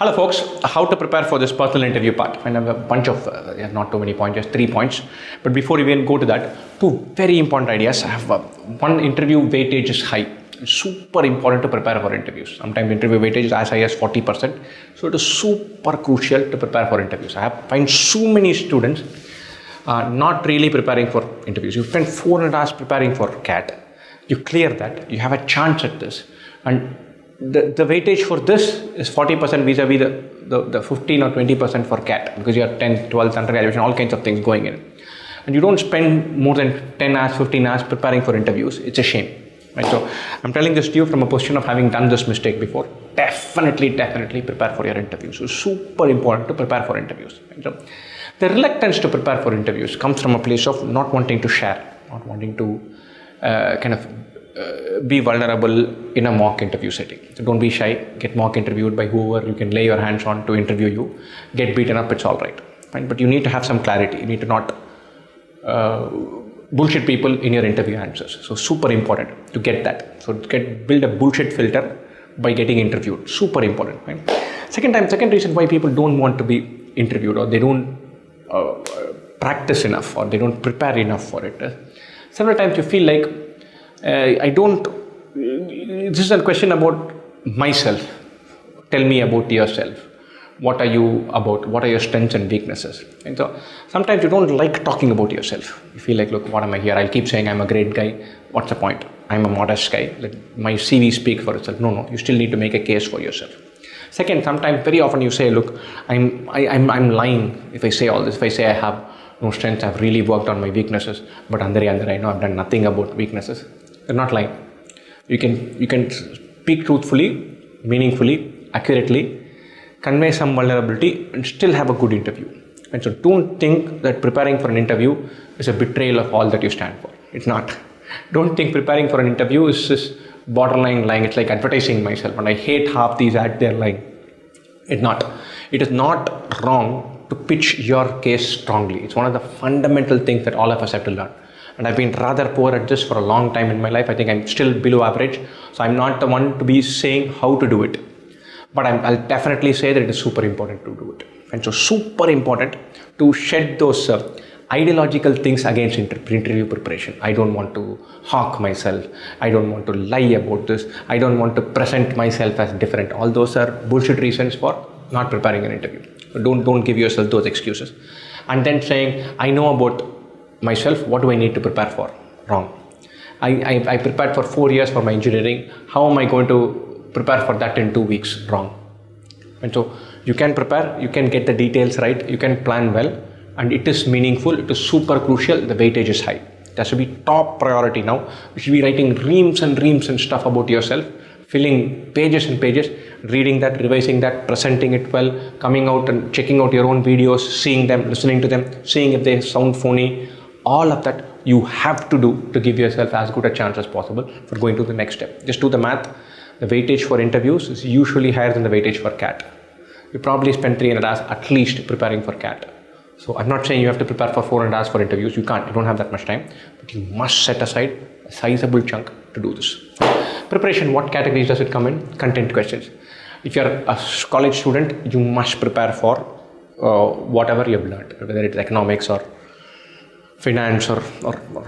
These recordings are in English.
Hello folks, how to prepare for this personal interview part. I have a bunch of, not too many points, just 3 points. But before we even go to that, two very important ideas. I have one, interview weightage is high. It's super important to prepare for interviews. Sometimes interview weightage is as high as 40%. So it is super crucial to prepare for interviews. I have find so many students not really preparing for interviews. You spend 4.5 hours preparing for CAT. You clear that, you have a chance at this. And the weightage for this is 40% vis-a-vis the 15 or 20% for CAT, because you have 10th, 12th, undergraduation, all kinds of things going in. And you don't spend more than 10 hours, 15 hours preparing for interviews. It's a shame. Right? So I'm telling this to you from a position of having done this mistake before. Definitely prepare for your interviews. So super important to prepare for interviews. Right? So the reluctance to prepare for interviews comes from a place of not wanting to share, not wanting to be vulnerable in a mock interview setting. So don't be shy, get mock interviewed by whoever you can lay your hands on to interview you. Get beaten up, it's all right. Fine? But you need to have some clarity. You need to not bullshit people in your interview answers. So super important to get that. So build a bullshit filter by getting interviewed. Super important. Right? Second reason why people don't want to be interviewed, or they don't practice enough, or they don't prepare enough for it. Several times you feel like, this is a question about myself. Tell me about yourself. What are you about? What are your strengths and weaknesses? And so sometimes you don't like talking about yourself. You feel like, look, what am I here? I'll keep saying I'm a great guy. What's the point? I'm a modest guy. Let my CV speak for itself. No, you still need to make a case for yourself. Second, sometimes very often you say, look, I'm lying if I say all this. If I say I have no strengths, I've really worked on my weaknesses, but I know I've done nothing about weaknesses. You're not lying. You can speak truthfully, meaningfully, accurately, convey some vulnerability, and still have a good interview. And so don't think that preparing for an interview is a betrayal of all that you stand for. It's not. Don't think preparing for an interview is just borderline lying. It's like advertising myself, and I hate half these ads, they're lying. It's not. It is not wrong to pitch your case strongly. It's one of the fundamental things that all of us have to learn. And I've been rather poor at this for a long time in my life. I think I'm still below average. So I'm not the one to be saying how to do it. But I'll definitely say that it is super important to do it. And so super important to shed those ideological things against interview preparation. I don't want to hawk myself. I don't want to lie about this. I don't want to present myself as different. All those are bullshit reasons for not preparing an interview. So don't give yourself those excuses. And then saying, I know about myself, what do I need to prepare for? Wrong. I prepared for 4 years for my engineering. How am I going to prepare for that in 2 weeks? Wrong. And so you can prepare, you can get the details right, you can plan well, and it is meaningful, it is super crucial, the weightage is high. That should be top priority now. You should be writing reams and stuff about yourself, filling pages and pages, reading that, revising that, presenting it well, coming out and checking out your own videos, seeing them, listening to them, seeing if they sound phony. All of that you have to do to give yourself as good a chance as possible for going to the next step. Just do the math. The weightage for interviews is usually higher than the weightage for CAT. You probably spend 3.5 hours at least preparing for CAT. So I'm not saying you have to prepare for 4.5 hours for interviews. You can't. You don't have that much time. But you must set aside a sizable chunk to do this. Preparation, what categories does it come in? Content questions. If you're a college student, you must prepare for whatever you've learned, whether it's economics or finance or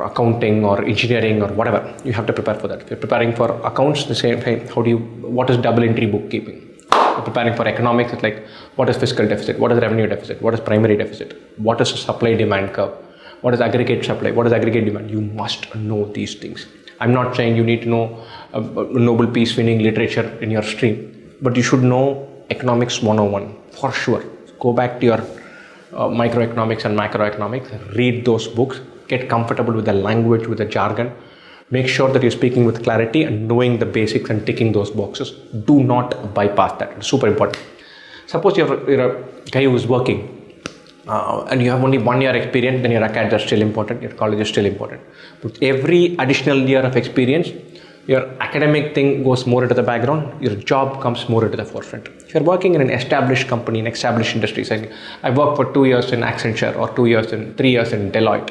accounting or engineering or whatever. You have to prepare for that. If you're preparing for accounts, the same thing. What is double entry bookkeeping? You're preparing for economics, it's like, what is fiscal deficit? What is revenue deficit? What is primary deficit? What is supply demand curve? What is aggregate supply? What is aggregate demand? You must know these things. I'm not saying you need to know Nobel Peace winning literature in your stream, but you should know economics 101 for sure. Go back to your microeconomics and macroeconomics, read those books, get comfortable with the language, with the jargon, make sure that you're speaking with clarity and knowing the basics and ticking those boxes. Do not bypass that. It's super important. Suppose you're a guy who is working and you have only 1 year experience, then your academics are still important, your college is still important. But every additional year of experience, your academic thing goes more into the background, your job comes more into the forefront. If you're working in an established company, in established industries, like I worked for 2 years in Accenture or 3 years in Deloitte,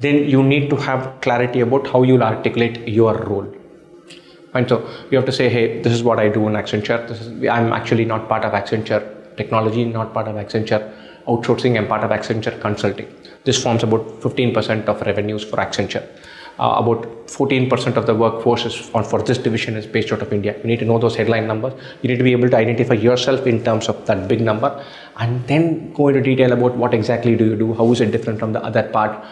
then you need to have clarity about how you'll articulate your role. And so you have to say, hey, this is what I do in Accenture. I'm actually not part of Accenture technology, not part of Accenture outsourcing, I'm part of Accenture consulting. This forms about 15% of revenues for Accenture. About 14% of the workforce for this division is based out of India. You need to know those headline numbers. You need to be able to identify yourself in terms of that big number, and then go into detail about what exactly do you do, how is it different from the other part,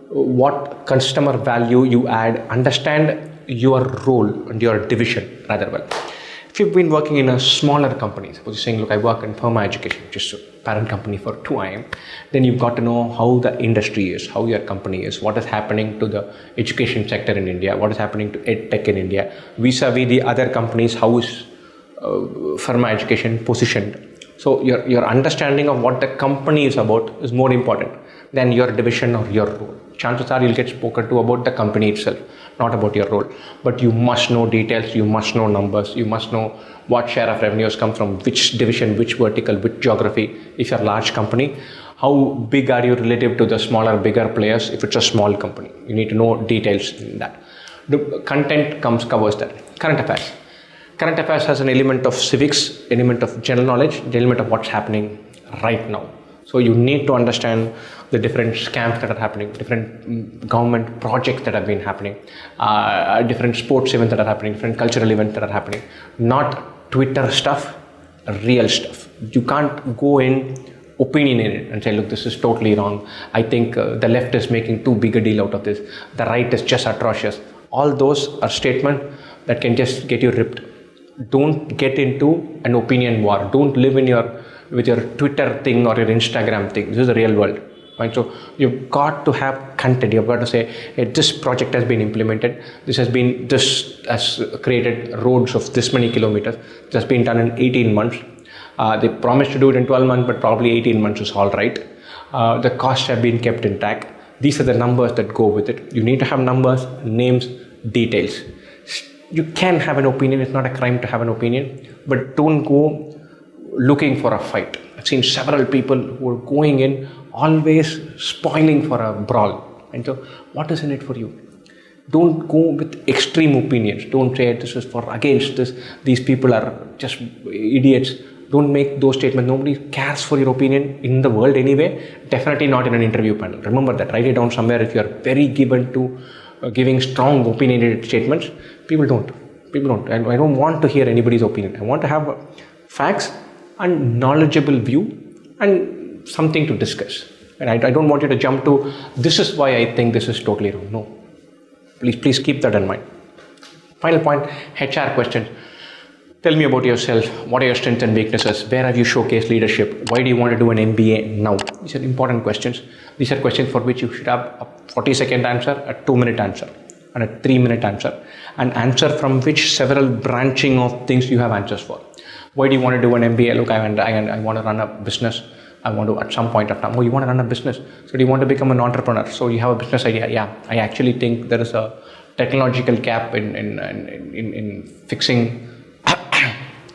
what customer value you add, understand your role and your division rather well. If you've been working in a smaller company, suppose you're saying, look, I work in Pharma Education, which is a parent company for 2IIM, then you've got to know how the industry is, how your company is, what is happening to the education sector in India, what is happening to EdTech in India, vis-a-vis the other companies, how is Pharma Education positioned. So your understanding of what the company is about is more important than your division or your role. Chances are you'll get spoken to about the company itself, not about your role. But you must know details, you must know numbers, you must know what share of revenues come from which division, which vertical, which geography. If you're a large company, how big are you relative to the smaller, bigger players if it's a small company? You need to know details in that. The content covers that. Current affairs. Current affairs has an element of civics, element of general knowledge, the element of what's happening right now. So you need to understand the different scams that are happening, different government projects that have been happening, different sports events that are happening, different cultural events that are happening. Not Twitter stuff, real stuff. You can't go in opinion in it and say, look, this is totally wrong. I think the left is making too big a deal out of this. The right is just atrocious. All those are statements that can just get you ripped. Don't get into an opinion war. Don't live with your Twitter thing or your Instagram thing. This is the real world. Right? So you've got to have content. You've got to say, hey, this project has been implemented. This has created roads of this many kilometers. This has been done in 18 months. They promised to do it in 12 months, but probably 18 months is all right. The costs have been kept intact. These are the numbers that go with it. You need to have numbers, names, details. You can have an opinion. It's not a crime to have an opinion, but don't go looking for a fight. I've seen several people who are going in always spoiling for a brawl. And so what is in it for you? Don't go with extreme opinions. Don't say this is for against this. These people are just idiots. Don't make those statements. Nobody cares for your opinion in the world anyway. Definitely not in an interview panel. Remember that. Write it down somewhere. If you are very given to giving strong opinionated statements, people don't. And I don't want to hear anybody's opinion. I want to have facts and knowledgeable view and something to discuss. And I don't want you to jump to, this is why I think this is totally wrong. No. Please keep that in mind. Final point, HR questions. Tell me about yourself. What are your strengths and weaknesses? Where have you showcased leadership? Why do you want to do an MBA now? These are important questions. These are questions for which you should have a 40-second answer, a 2-minute answer, and a 3-minute answer. An answer from which several branching of things you have answers for. Why do you want to do an MBA? Look, I want to run a business. I want to, at some point of time, you want to run a business. So do you want to become an entrepreneur? So you have a business idea. Yeah, I actually think there is a technological gap in fixing.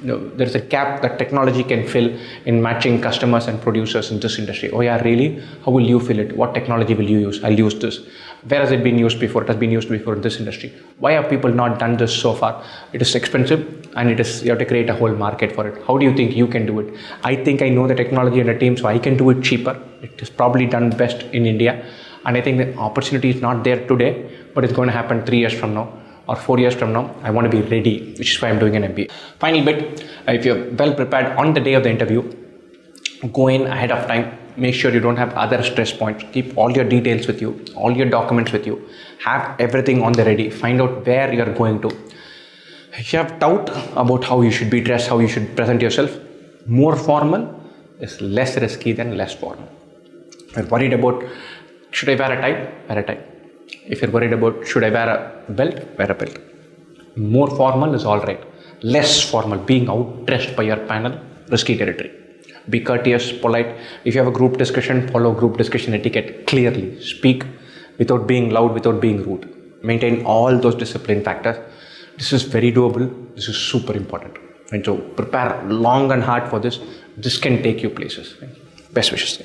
There is a gap that technology can fill in matching customers and producers in this industry. Oh yeah, really? How will you fill it? What technology will you use? I'll use this. Where has it been used before? It has been used before in this industry. Why have people not done this so far? It is expensive and you have to create a whole market for it. How do you think you can do it? I think I know the technology and the team, so I can do it cheaper. It is probably done best in India. And I think the opportunity is not there today, but it's going to happen 3 years from now. Or 4 years from now. I want to be ready, which is why I'm doing an MBA. Final bit, if you're well prepared on the day of the interview, go in ahead of time. Make sure you don't have other stress points. Keep all your details with you, all your documents with you. Have everything on the ready. Find out where you're going to. If you have doubt about how you should be dressed, how you should present yourself, more formal is less risky than less formal. If you're worried about, should I wear a tie? Wear a tie. If you're worried about, should I wear a belt? Wear a belt. More formal is all right. Less formal, being outdressed by your panel, risky territory. Be courteous, polite. If you have a group discussion, follow group discussion etiquette clearly. Speak without being loud, without being rude. Maintain all those discipline factors. This is very doable. This is super important. And so prepare long and hard for this. This can take you places. Best wishes.